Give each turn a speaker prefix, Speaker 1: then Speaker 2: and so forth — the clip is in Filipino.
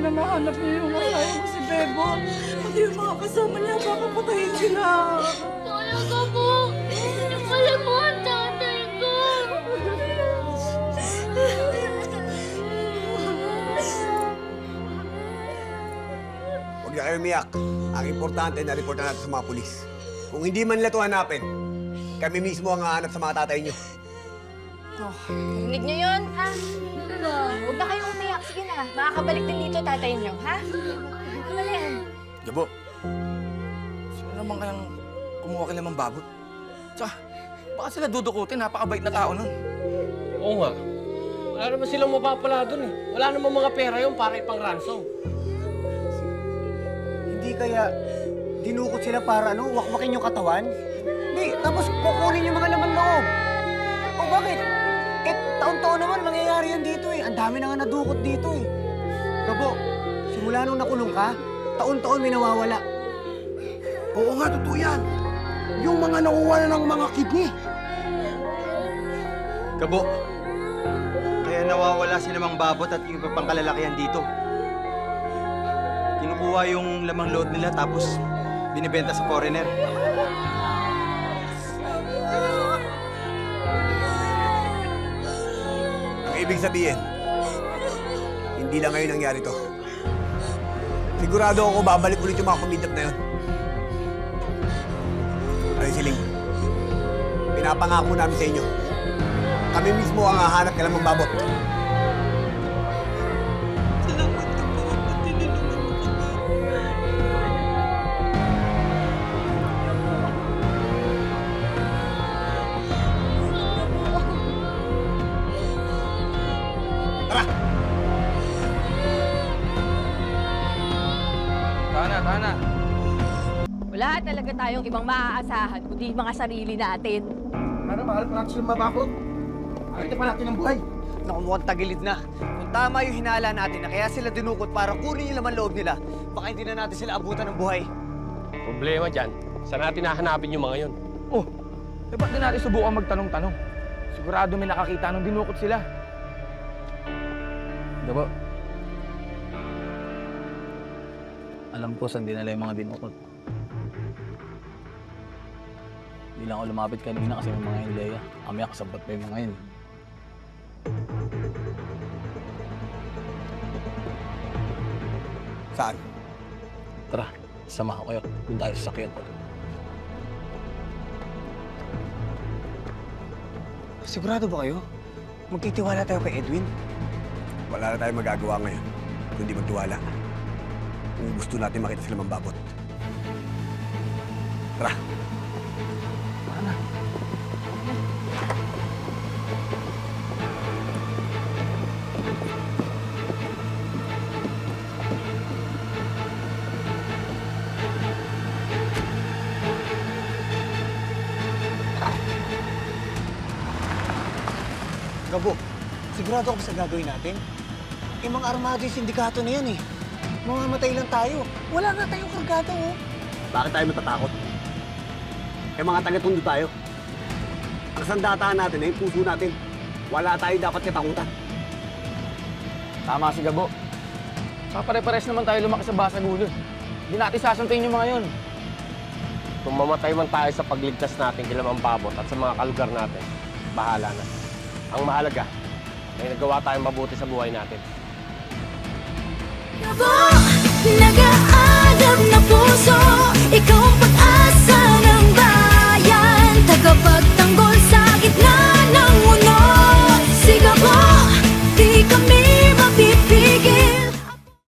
Speaker 1: sana mahanap niyo yung asawa ko si Bebon. Pati yung mga kasama niya, baka patayin sila.
Speaker 2: Talaga po. Yung pala po ang tatay ko.
Speaker 3: Huwag na kayo umiyak. Ang importante na report natin sa mga pulis. Kung hindi man nila ito hanapin, kami mismo ang hahanap sa mga tatay niyo.
Speaker 4: Oh, narinig niyo yun, ha? Huwag na kayong umiyak. Sige na, makakabalik din dito tatay niyo, ha? Ano na yan?
Speaker 5: Gabo, sino naman kayang kumuha kay Lamang Babot? Tsaka, baka sila dudukutin, napakabait na tao nun.
Speaker 6: Oo nga. Wala naman silang mapapala dun eh. Wala naman mga pera yun para ipang ransom.
Speaker 7: Hindi kaya dinukot sila para wakwakin yung katawan? Hindi, tapos kukunin yung mga laman loob. O bakit? Eh, taon-taon naman nangyayari yan dito eh. Ang dami na nga nadukot dito eh. Gabo, simula nung nakulong ka, taon-taon may nawawala.
Speaker 8: Oo nga, totoo yan. Yung mga nakuha na ng mga kidney.
Speaker 9: Gabo, kaya nawawala si Lamang Babot at yung iba pang kalalakihan dito. Kinukuha yung lamang loob nila tapos binibenta sa foreigner.
Speaker 3: Ang ibig sabihin, hindi lang ngayon nangyari to. Sigurado ako babalik ulit yung mga kumidap na yun. Ay, Siling, pinapangako namin sa inyo. Kami mismo ang hahanap kay Lamang Babot.
Speaker 1: Salamat ka po at tinulungan mo kami.
Speaker 3: Tara!
Speaker 5: Tana.
Speaker 4: Wala talaga tayong ibang maaasahan kundi mga sarili natin.
Speaker 8: Para mahalap natin sila mabakot. Akita pa natin ang buhay.
Speaker 7: Naku, mukhang tagilid na. Kung tama yung hinala natin na kaya sila dinukot para kunin yung laman loob nila, baka hindi na natin sila abutan ng buhay.
Speaker 6: Problema dyan, saan natin hahanapin yung mga yun?
Speaker 5: Oh, eh ba't din natin subukan magtanong-tanong? Sigurado may nakakita nung dinukot sila.
Speaker 10: Gabo. Alam ko saan dinala yung mga dinukot. Hindi lang ako lumapit kanina kasi may mga ideya. Kami kasabot pa yung mga yun.
Speaker 3: Saan?
Speaker 10: Tara, samahan ko kayo. Doon tayo sa sakyan.
Speaker 7: Sigurado ba kayo? Magtitiwala tayo kay Edwin?
Speaker 3: Wala na tayong magagawa ngayon, kundi magtiwala. Kung gusto natin makita sila Mambabot. Tara!
Speaker 7: Gabo, sigurado ako sa gagawin natin. Eh, mga armado yung sindikato na yan eh. Mamamatay lang tayo. Wala nga tayong kargado oh.
Speaker 3: Bakit tayo matatakot? Eh mga taga-tundo tayo. Ang sandataan natin ay yung puso natin. Wala tayo dapat katakutan.
Speaker 5: Tama si Gabo. Saka pare-pares naman tayo lumaki sa basagulod. Hindi natin sasuntuin yung mga yun.
Speaker 6: Kung mamatay man tayo sa pagligtas natin kay Lamang Babot at sa mga kalugar natin, bahala na. Ang mahalaga, may nagawa tayong mabuti sa buhay natin.
Speaker 2: Gabo, nag-aalab na puso, ikaw ang pag-asa ng bayan, tagapag